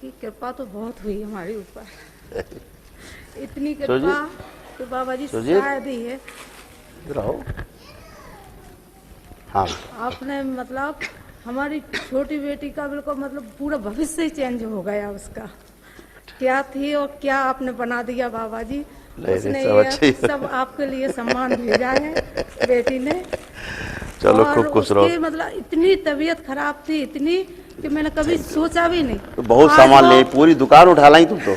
आपकी कृपा तो बहुत हुई हमारे ऊपर। इतनी कृपा कि बाबा जी शायद ही है। रहो। हाँ, आपने मतलब हमारी छोटी बेटी का बिल्कुल मतलब पूरा भविष्य ही चेंज हो गया उसका। क्या थी और क्या आपने बना दिया बाबा जी। उसने ये सब आपके लिए सम्मान भेजा है बेटी ने। चलो और खूब खुश रहो। उसकी मतलब इतनी तबीयत खराब थी, इतनी कि मैंने कभी सोचा भी नहीं। तो बहुत सामान ले, पूरी दुकान उठा लाई तुम तो।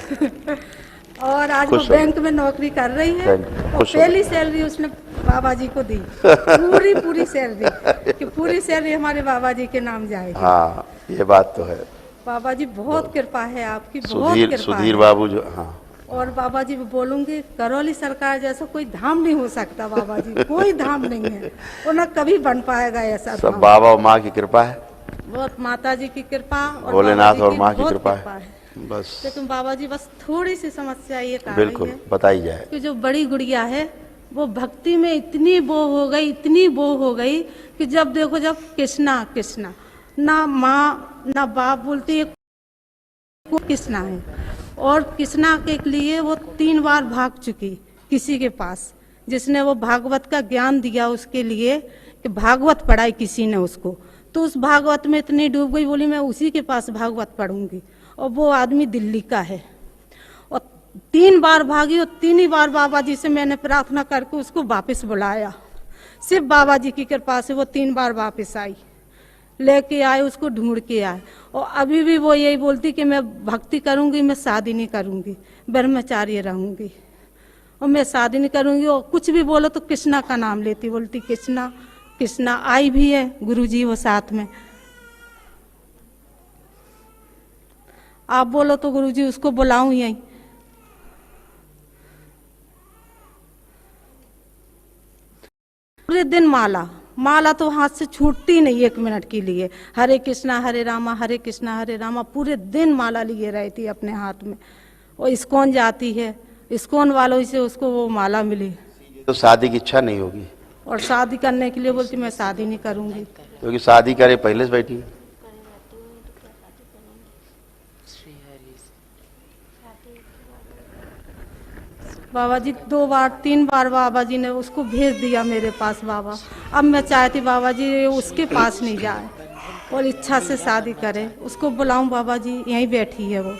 और आज वो बैंक में नौकरी कर रही है और पहली सैलरी उसने बाबा जी को दी। पूरी सैलरी कि पूरी सैलरी हमारे बाबा जी के नाम जाएगी। हाँ, ये बात तो है। बाबा जी बहुत कृपा है आपकी, बहुत कृपा सुधीर है। बाबू जो, हाँ। और बाबा जी बोलूंगी करौली सरकार जैसा कोई धाम नहीं हो सकता बाबा जी, कोई धाम नहीं है और ना कभी बन पाएगा ऐसा। सब बाबा और माँ की कृपा है, बहुत माता जी की कृपा और भोलेनाथ और माँ की कृपा है बस। लेकिन बाबा जी बस थोड़ी सी समस्या ये आ रही बिल्कुल है, बताई जाए कि जो बड़ी गुड़िया है वो भक्ति में इतनी बो हो गई, इतनी बो हो गई कि जब देखो जब कृष्णा कृष्णा, ना माँ ना बाप बोलती है कृष्णा है। और कृष्णा के लिए वो 3 बार भाग चुकी किसी के पास, जिसने वो भागवत का ज्ञान दिया उसके लिए कि भागवत पढ़ाई किसी ने उसको, तो उस भागवत में इतनी डूब गई, बोली मैं उसी के पास भागवत पढ़ूंगी। और वो आदमी दिल्ली का है और 3 बार भागी और 3 ही बार बाबा जी से मैंने प्रार्थना करके उसको वापस बुलाया। सिर्फ बाबा जी की कृपा से वो 3 बार वापस आई, लेके आए उसको, ढूंढ के आए। और अभी भी वो यही बोलती कि मैं भक्ति करूंगी, मैं शादी नहीं करूंगी, ब्रह्मचार्य रहूंगी और मैं शादी नहीं करूंगी। और कुछ भी बोलो तो कृष्णा का नाम लेती, बोलती कृष्णा कृष्णा। आई भी है गुरुजी वो साथ में, आप बोलो तो गुरुजी उसको बुलाऊं यहीं। पूरे दिन माला माला तो हाथ से छूटती नहीं 1 मिनट के लिए। हरे कृष्णा हरे रामा हरे कृष्णा हरे रामा, पूरे दिन माला लिए रहती अपने हाथ में। और इस्कॉन जाती है, इस्कॉन वालों से उसको वो माला मिली। तो शादी की इच्छा नहीं होगी और शादी करने के लिए बोलती मैं शादी नहीं करूंगी, क्योंकि शादी करे पहले से बैठी। बाबा जी 2 बार 3 बार बाबा जी ने उसको भेज दिया मेरे पास बाबा। अब मैं चाहती बाबा जी उसके पास नहीं जाए और इच्छा से शादी करे, उसको बुलाऊं बाबा जी, यहीं बैठी है वो।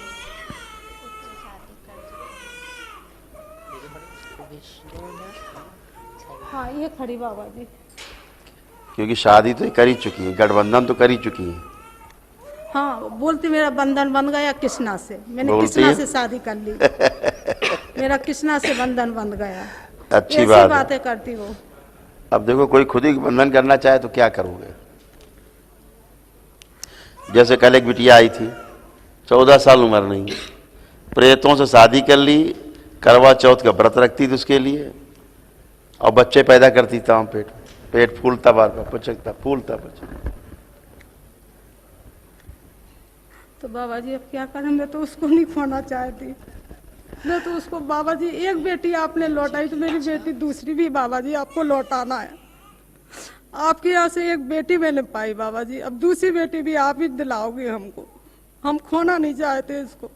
हाँ ये खड़ी बाबा जी, क्योंकि शादी तो कर ही चुकी है, गठबंधन तो कर ही चुकी है। हाँ बोलती मेरा बंधन बन गया कृष्णा से, मैंने कृष्णा से शादी कर ली। मेरा कृष्णा से बंधन बन गया। अच्छी बात बातें करती वो। अब देखो कोई खुद ही बंधन करना चाहे तो क्या करोगे। जैसे कल एक बिटिया आई थी, 14 साल उम्र नहीं, प्रेतों से शादी कर ली, करवा चौथ का व्रत रखती थी उसके लिए और बच्चे पैदा करती था पेट में। पेट फूलता बार बार पचकता, फूलता पचकता। तो बाबा जी अब क्या करें, मैं तो उसको नहीं खोना चाहती। मैं तो उसको बाबा जी, एक बेटी आपने लौटाई तो मेरी बेटी दूसरी भी बाबा जी आपको लौटाना है। आपके यहाँ से एक बेटी मैंने पाई बाबा जी, अब दूसरी बेटी भी आप ही दिलाओगे हमको। हम खोना नहीं चाहते इसको।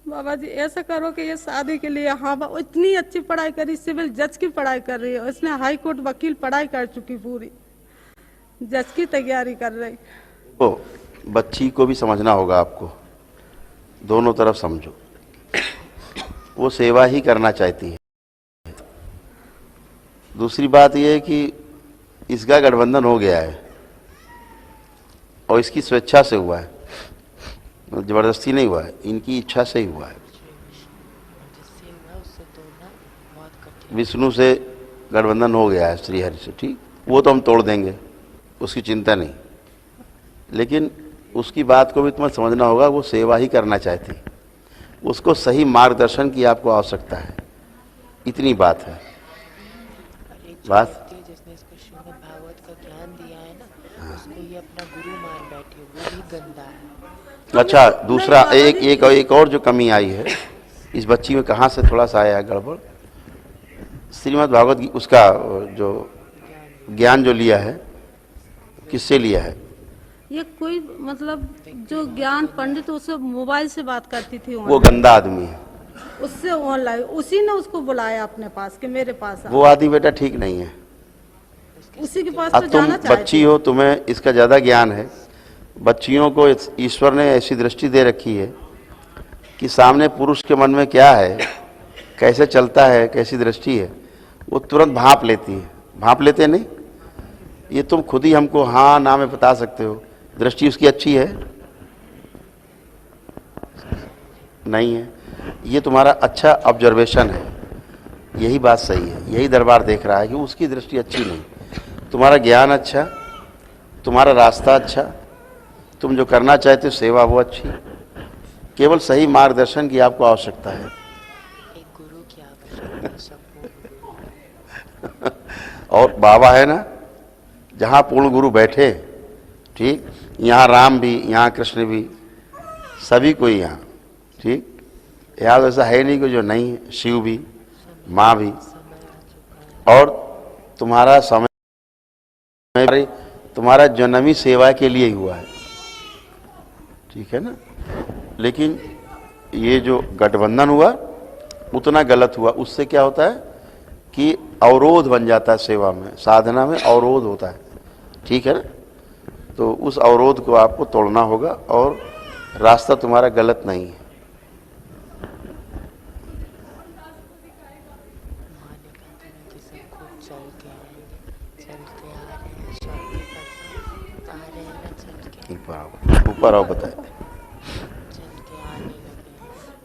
बाबा जी ऐसा करो कि ये शादी के लिए, हाँ इतनी अच्छी पढ़ाई करी, सिविल जज की पढ़ाई कर रही है, इसने हाई कोर्ट वकील पढ़ाई कर चुकी, पूरी जज की तैयारी कर रही। तो बच्ची को भी समझना होगा आपको, दोनों तरफ समझो। वो सेवा ही करना चाहती है। दूसरी बात यह है कि इसका गठबंधन हो गया है और इसकी स्वेच्छा से हुआ है, जबरदस्ती नहीं हुआ है, इनकी इच्छा से ही हुआ है। विष्णु से गठबंधन हो गया है, श्रीहरि से, ठीक, वो तो हम तोड़ देंगे, उसकी चिंता नहीं। लेकिन उसकी बात को भी तुम्हें समझना होगा, वो सेवा ही करना चाहती, उसको सही मार्गदर्शन की आपको आवश्यकता है, इतनी बात है। बात जिसने इसको श्रीमद् भागवत का ज्ञान दिया है ना, उसको ये अपना गुरु मान बैठी, वो भी गंदा है। अच्छा, दूसरा एक और जो कमी आई है इस बच्ची में, कहाँ से थोड़ा सा आया है गड़बड़। श्रीमद् भागवत की उसका जो ज्ञान जो लिया है, किससे लिया है, ये कोई मतलब जो ज्ञान पंडित उससे मोबाइल से बात करती थी वो गंदा आदमी है। उससे ऑनलाइन उसी ने उसको बुलाया अपने पास कि मेरे पास आ। वो आदमी बेटा ठीक नहीं है। उसी के पास अब तो तुम जाना चाहती बच्ची हो, तुम्हें इसका ज़्यादा ज्ञान है। बच्चियों को ईश्वर ने ऐसी दृष्टि दे रखी है कि सामने पुरुष के मन में क्या है, कैसे चलता है, कैसी दृष्टि है, वो तुरंत भांप लेती है। भांप लेते नहीं, ये तुम खुद ही हमको हाँ ना में बता सकते हो। दृष्टि उसकी अच्छी है नहीं है, ये तुम्हारा अच्छा ऑब्जर्वेशन है। यही बात सही है, यही दरबार देख रहा है कि उसकी दृष्टि अच्छी नहीं। तुम्हारा ज्ञान अच्छा, तुम्हारा रास्ता अच्छा, तुम जो करना चाहते हो सेवा वो अच्छी, केवल सही मार्गदर्शन की आपको आवश्यकता है। एक गुरु की आवश्यकता है सबको। और बाबा है ना, जहाँ पूर्ण गुरु बैठे, ठीक, यहाँ राम भी, यहाँ कृष्ण भी, सभी कोई यहाँ, ठीक। यहाँ ऐसा है नहीं कि जो नहीं है, शिव भी, माँ भी। और तुम्हारा समय तुम्हारा जन्मी सेवा के लिए ही हुआ है, ठीक है ना। लेकिन ये जो गठबंधन हुआ उतना गलत हुआ। उससे क्या होता है कि अवरोध बन जाता है सेवा में, साधना में अवरोध होता है, ठीक है ना। तो उस अवरोध को आपको तोड़ना होगा और रास्ता तुम्हारा गलत नहीं है। ऊपर आओ, बताए।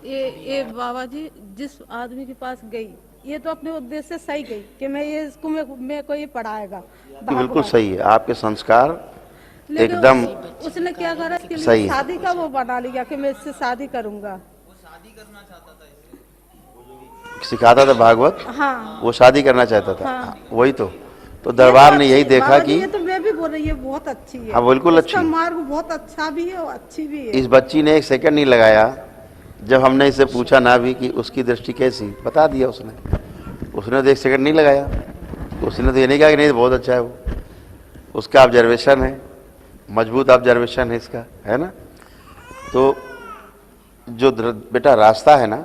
ये बाबा जी जिस आदमी के पास गई, ये तो अपने उद्देश्य से सही गई कि मैं ये इसको मैं को ये पढ़ाएगा। बिल्कुल सही है, आपके संस्कार लेकिन एकदम उसने क्या करा, इसके सही लिए है। शादी का वो बना लिया कि मैं इससे शादी करूंगा। सिखाता था भागवत, हाँ, वो शादी करना चाहता था। हाँ। वही तो दरबार ने यही देखा बाबा जी, कि ये तो मैं भी बोल रही है बहुत अच्छी है। हाँ, बिल्कुल इसका अच्छी। मार्ग बहुत अच्छा भी है और अच्छी भी है। इस बच्ची ने एक सेकंड नहीं लगाया, जब हमने इसे पूछा ना भी कि उसकी दृष्टि कैसी, बता दिया उसने तो एक सेकंड नहीं लगाया। उसने तो ये नहीं कहा कि नहीं बहुत अच्छा है वो। उसका ऑब्जर्वेशन है, मजबूत ऑब्जर्वेशन है इसका, है ना। तो जो बेटा रास्ता है ना,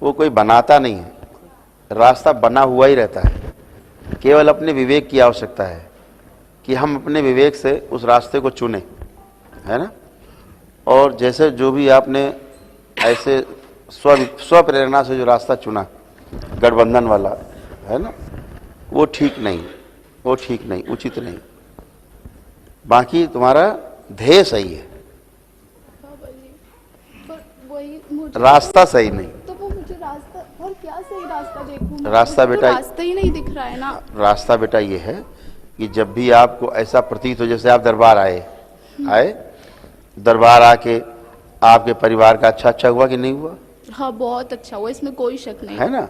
वो कोई बनाता नहीं है, रास्ता बना हुआ ही रहता है। केवल अपने विवेक की आवश्यकता है कि हम अपने विवेक से उस रास्ते को चुनें, है ना। और जैसे जो भी आपने ऐसे स्व प्रेरणा से जो रास्ता चुना गठबंधन वाला, है ना, वो ठीक नहीं, वो ठीक नहीं, उचित नहीं। बाकी तुम्हारा ध्येय सही है, पर वही मुझे रास्ता सही नहीं। तो वो मुझे रास्ता और क्या सही रास्ता देखूं? रास्ता मुझे तो बेटा, रास्ता ही नहीं दिख रहा है ना। रास्ता बेटा ये है कि जब भी आपको ऐसा प्रतीत हो, जैसे आप दरबार आए, दरबार आके आपके परिवार का अच्छा हुआ कि नहीं हुआ? हाँ, बहुत अच्छा हुआ, इसमें कोई शक नहीं है ना।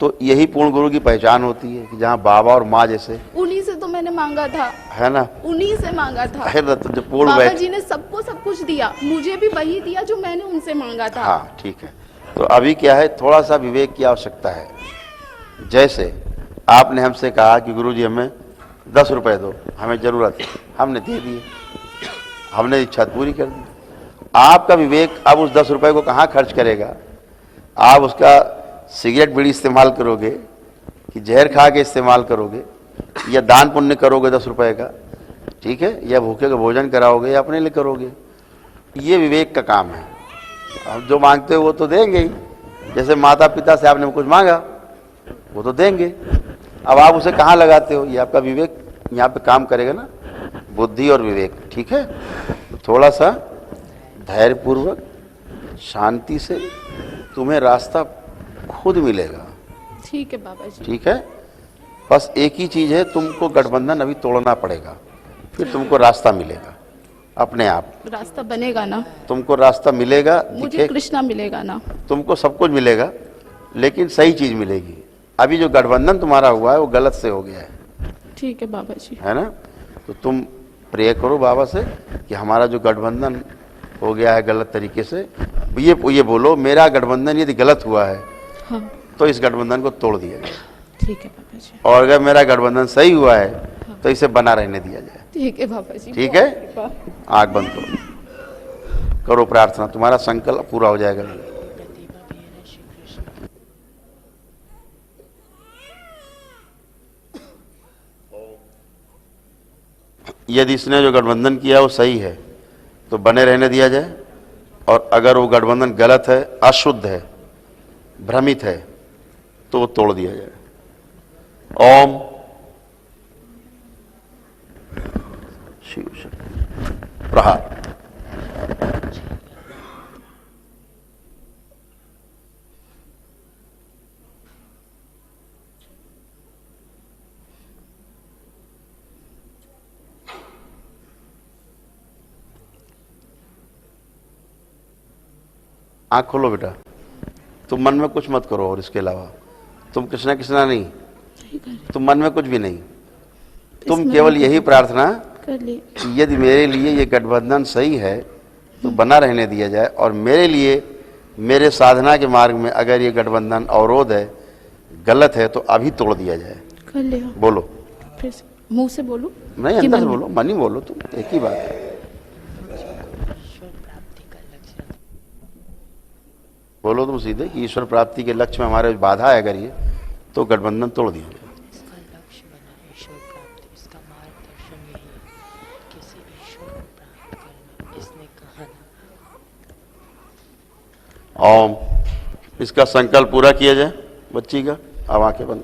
तो यही पूर्ण गुरु की पहचान होती है कि जहाँ बाबा और माँ जैसे, उन्हीं से तो मैंने मांगा था, है ना, उन्हीं से मांगा था। तो जो पूर्ण बाबा बैठ, जी ने सबको सब कुछ दिया, मुझे भी वही दिया जो मैंने उनसे मांगा था। हाँ ठीक है। तो अभी क्या है, थोड़ा सा विवेक की आवश्यकता है। जैसे आपने हमसे कहा कि गुरुजी हमें 10 रुपए दो, हमें जरूरत है, हमने दे दिए, हमने इच्छा पूरी कर दी। आपका विवेक अब उस 10 रुपए को कहाँ खर्च करेगा? आप उसका सिगरेट बीड़ी इस्तेमाल करोगे कि जहर खा के इस्तेमाल करोगे, या दान पुण्य करोगे 10 रुपए का, ठीक है, या भूखे का भोजन कराओगे या अपने लिए करोगे? ये विवेक का काम है। अब जो मांगते हो वो तो देंगे ही। जैसे माता पिता से आपने कुछ मांगा, वो तो देंगे। अब आप उसे कहाँ लगाते हो, ये आपका विवेक यहाँ पे काम करेगा ना, बुद्धि और विवेक, ठीक है। तो थोड़ा सा धैर्यपूर्वक शांति से तुम्हें रास्ता खुद मिलेगा, ठीक है बाबा जी। ठीक है। बस एक ही चीज है, तुमको गठबंधन अभी तोड़ना पड़ेगा, फिर तुमको रास्ता मिलेगा अपने आप। रास्ता बनेगा ना? तुमको रास्ता मिलेगा, मुझे कृष्णा मिलेगा ना? तुमको सब कुछ मिलेगा, लेकिन सही चीज मिलेगी। अभी जो गठबंधन तुम्हारा हुआ है वो गलत से हो गया है, ठीक है बाबा जी, है ना। तो तुम प्रे करो बाबा से कि हमारा जो गठबंधन हो गया है गलत तरीके से, ये बोलो मेरा गठबंधन यदि गलत हुआ है, हाँ तो इस गठबंधन को तोड़ दिया जाए। ठीक है बाबा जी। और अगर मेरा गठबंधन सही हुआ है तो इसे बना रहने दिया जाए। ठीक है बाबा जी। ठीक है, आंख बंद करो, करो प्रार्थना, तुम्हारा संकल्प पूरा हो जाएगा। प्रतिभा भी है ना श्री कृष्ण। यदि इसने जो गठबंधन किया वो सही है तो बने रहने दिया जाए, और अगर वो गठबंधन गलत है, अशुद्ध है, भ्रमित है, तो वो तोड़ दिया जाए। ओम शिव शक्ति प्रहार। आंख खोलो बेटा, तुम मन में कुछ मत करो, और इसके अलावा तुम कृष्णा कृष्णा नहीं, तुम मन में कुछ भी नहीं, तुम केवल यही प्रार्थना कर ली। कि यदि मेरे लिए ये गठबंधन सही है तो बना रहने दिया जाए, और मेरे लिए मेरे साधना के मार्ग में अगर ये गठबंधन अवरोध है, गलत है, तो अभी तोड़ दिया जाए। कर लिया। बोलो, फिर से मुंह से बोलो। नहीं अंदर से बोलो, मन ही बोलो, तुम एक ही बात है। ईश्वर प्राप्ति का लक्ष्य। बोलो तुम सीधे कि ईश्वर प्राप्ति के लक्ष्य में हमारे बाधा है अगर ये, तो गठबंधन तोड़ दिया जाए। इसका लक्ष्य बना ईश्वर प्राप्ति, इसका मार्गदर्शन यही है, किसी ईश्वर को प्राप्त करना। इसने कहा ना, ओम, इसका संकल्प पूरा किया जाए बच्ची का। अब आंखें बंद।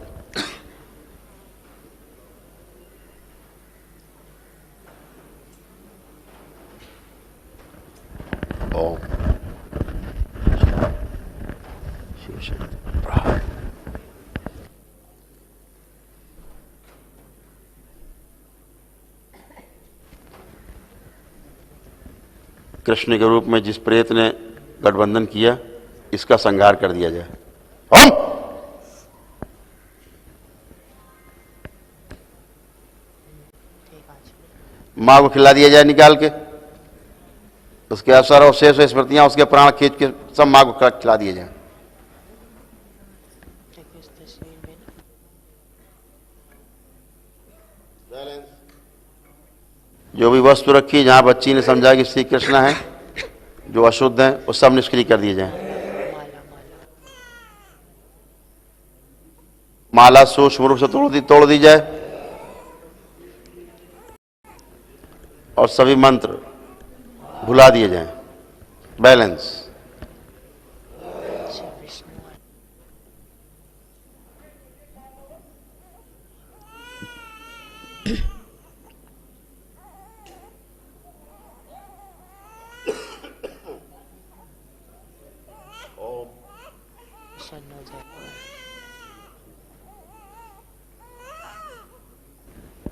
ओम शिव शक्ति प्रहार। कृष्ण के रूप में जिस प्रेत ने गठबंधन किया, इसका संहार कर दिया जाए। ओम मां को खिला दिया जाए निकाल के, उसके असर और शेष स्मृतियां, उसके प्राण खींच के सब मां को खिला दिए जाए। देखो इस तस्वीर में ना जो भी वस्तु रखी जहां बच्ची ने समझा कि श्री कृष्ण है, जो अशुद्ध है, वो सब निष्क्रिय कर दिए जाए। माला माला सूक्ष्म रूप से तोड़ दी जाए, और सभी मंत्र भुला दिए जाएं। बैलेंस। श्री विष्णु प्रसन्न हो जाए।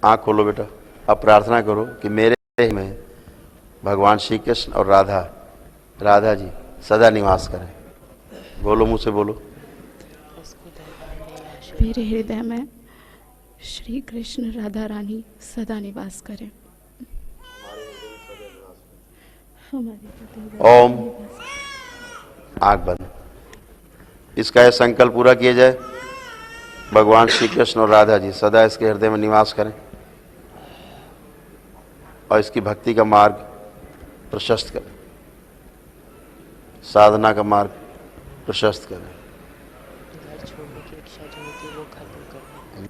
आंख खोलो बेटा, अब प्रार्थना करो कि मेरे में भगवान श्री कृष्ण और राधा जी सदा निवास करें। बोलो, मुंह से बोलो। उसको दरबार में आश्रय मेरे हृदय में श्री कृष्ण राधा रानी सदा निवास करें। हमारे ओम, आंख बंद। इसका यह संकल्प पूरा किया जाए, भगवान श्री कृष्ण और राधा जी सदा इसके हृदय में निवास करें, और इसकी भक्ति का मार्ग प्रशस्त करें, साधना का मार्ग प्रशस्त करें। घर छोड़ने की इच्छा जो होती है वो खत्म करनी।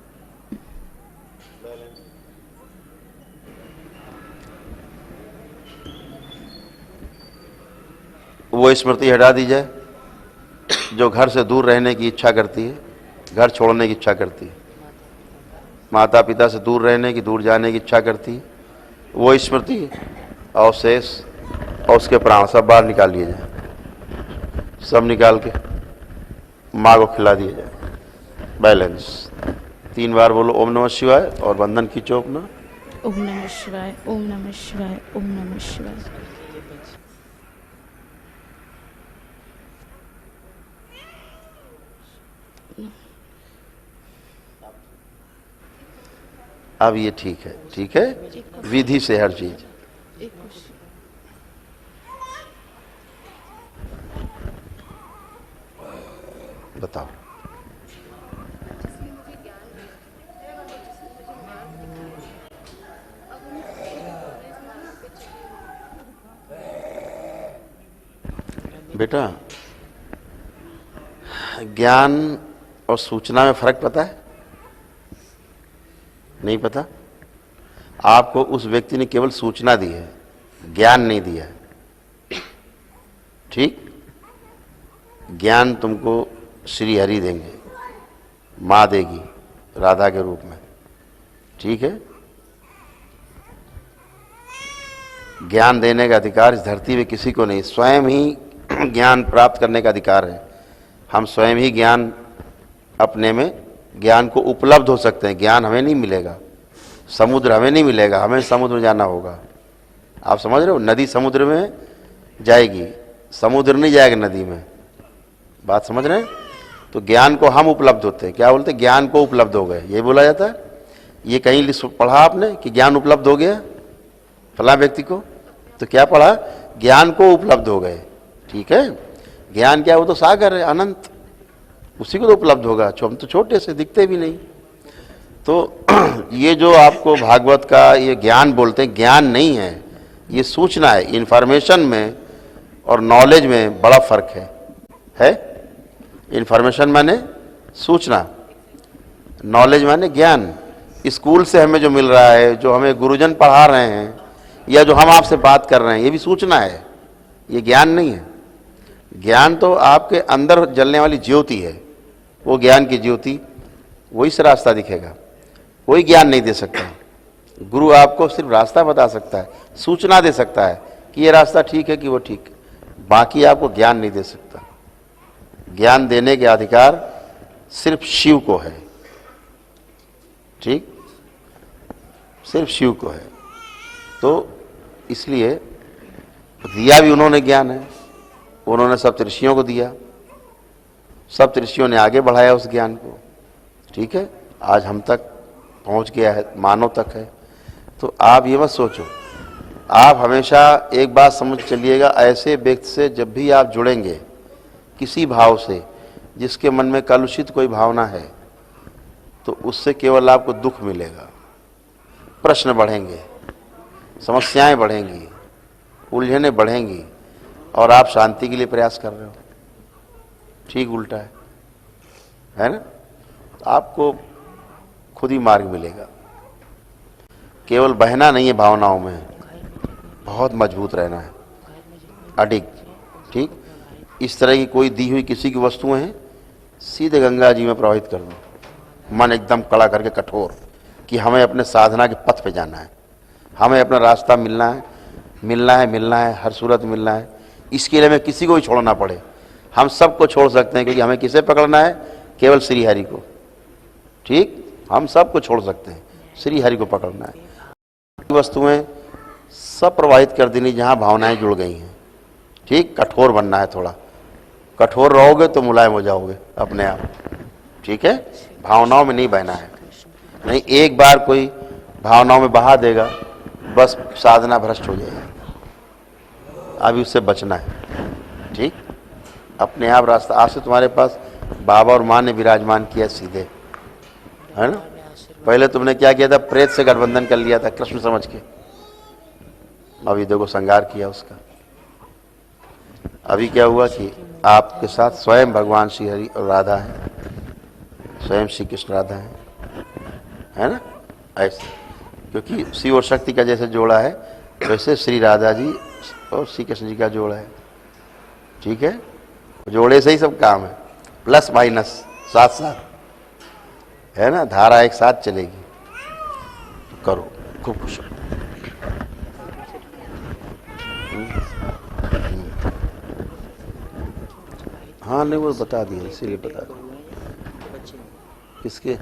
वो स्मृति हटा दी जाए जो घर से दूर रहने की इच्छा करती है, घर छोड़ने की इच्छा करती है, माता पिता से दूर रहने की, दूर जाने की इच्छा करती है। वो स्मृति और शेष और उसके प्राण सब बाहर निकाल लिए जाए, सब निकाल के माँ को खिला दिया जाए। बैलेंस। 3 बार बोलो ओम नमः शिवाय, और बंधन खींचो अपना। ओम नमः शिवाय, ओम नमः शिवाय, ओम नमः शिवाय। अब ये ठीक है, ठीक है, विधि से हर चीज। एक कुछ बताओ। बेटा, ज्ञान और सूचना में फर्क पता है? नहीं पता? आपको उस व्यक्ति ने केवल सूचना दी है, ज्ञान नहीं दिया है। ठीक? ज्ञान तुमको श्री हरि देंगे, माँ देगी राधा के रूप में। ठीक है? ज्ञान देने का अधिकार इस धरती पे किसी को नहीं, स्वयं ही ज्ञान प्राप्त करने का अधिकार है। हम स्वयं ही ज्ञान अपने में ज्ञान को उपलब्ध हो सकते हैं। ज्ञान हमें नहीं मिलेगा, समुद्र हमें नहीं मिलेगा, हमें समुद्र में जाना होगा। आप समझ रहे हो? नदी समुद्र में जाएगी, समुद्र नहीं जाएगा नदी में। बात समझ रहे हैं? तो ज्ञान को हम उपलब्ध होते हैं। क्या बोलते हैं? ज्ञान को उपलब्ध हो गए, ये बोला जाता है। ये कहीं पढ़ा आपने कि ज्ञान उपलब्ध हो गया फला व्यक्ति को? तो क्या पढ़ा? ज्ञान को उपलब्ध हो गए। ठीक है? ज्ञान क्या? वो तो सागर है, अनंत, उसी को तो उपलब्ध होगा। हम तो छोटे से दिखते भी नहीं। तो ये जो आपको भागवत का ये ज्ञान बोलते हैं, ज्ञान नहीं है, ये सूचना है। इन्फॉर्मेशन में और नॉलेज में बड़ा फर्क है? इन्फॉर्मेशन माने सूचना, नॉलेज माने ज्ञान। स्कूल से हमें जो मिल रहा है, जो हमें गुरुजन पढ़ा रहे हैं, या जो हम आपसे बात कर रहे हैं, ये भी सूचना है, ये ज्ञान नहीं है। ज्ञान तो आपके अंदर जलने वाली ज्योति है, वो ज्ञान की ज्योति, वही से रास्ता दिखेगा। कोई ज्ञान नहीं दे सकता। गुरु आपको सिर्फ रास्ता बता सकता है, सूचना दे सकता है कि ये रास्ता ठीक है कि वो ठीक है। बाकी आपको ज्ञान नहीं दे सकता। ज्ञान देने के अधिकार सिर्फ शिव को है। ठीक? सिर्फ शिव को है। तो इसलिए दिया भी उन्होंने ज्ञान है, उन्होंने सप्तऋषियों को दिया, सप्तऋषियों ने आगे बढ़ाया उस ज्ञान को। ठीक है? आज हम तक पहुंच गया है, मानव तक है। तो आप ये मत सोचो, आप हमेशा एक बात समझ चलिएगा, ऐसे व्यक्ति से जब भी आप जुड़ेंगे किसी भाव से, जिसके मन में कलुषित कोई भावना है, तो उससे केवल आपको दुख मिलेगा, प्रश्न बढ़ेंगे, समस्याएं बढ़ेंगी, उलझनें बढ़ेंगी, और आप शांति के लिए प्रयास कर रहे हो। ठीक उल्टा है ना? आपको खुद ही मार्ग मिलेगा। केवल बहना नहीं है भावनाओं में, बहुत मजबूत रहना है, अडिग। ठीक? इस तरह की कोई दी हुई किसी की वस्तुएं हैं, सीधे गंगा जी में प्रवाहित कर दो। मन एकदम कड़ा करके कठोर कि हमें अपने साधना के पथ पे जाना है, हमें अपना रास्ता मिलना है, मिलना है, मिलना है, हर सूरत मिलना है। इसके लिए हमें किसी को भी छोड़ना पड़े, हम सबको छोड़ सकते हैं, क्योंकि हमें किसे पकड़ना है? केवल श्री हरि को। ठीक? हम सबको छोड़ सकते हैं, श्री हरि को पकड़ना है। वस्तुएं सब प्रवाहित कर देनी जहां भावनाएं जुड़ गई हैं। ठीक? कठोर बनना है, थोड़ा कठोर रहोगे तो मुलायम हो जाओगे अपने आप। ठीक है? भावनाओं में नहीं बहना है। नहीं, एक बार कोई भावनाओं में बहा देगा, बस साधना भ्रष्ट हो जाएगी। अभी उससे बचना है। ठीक? अपने आप रास्ता। आज से तुम्हारे पास बाबा और माँ ने विराजमान किया सीधे, है ना? पहले तुमने क्या किया था? प्रेत से गठबंधन कर लिया था कृष्ण समझ के। अभी देखो संगार किया उसका। अभी क्या हुआ कि आपके साथ स्वयं भगवान श्री हरि और राधा है, स्वयं श्री कृष्ण राधा है ना? ऐसे, क्योंकि शिव और शक्ति का जैसे जोड़ा है, वैसे श्री राधा जी और श्री कृष्ण जी का जोड़ा है। ठीक है? जोड़े से ही सब काम है, प्लस माइनस साथ साथ, है ना? धारा एक साथ चलेगी। तो करो, खूब खुश हो। हाँ नहीं, वो बता दिए, इसीलिए बता दिए। किसके?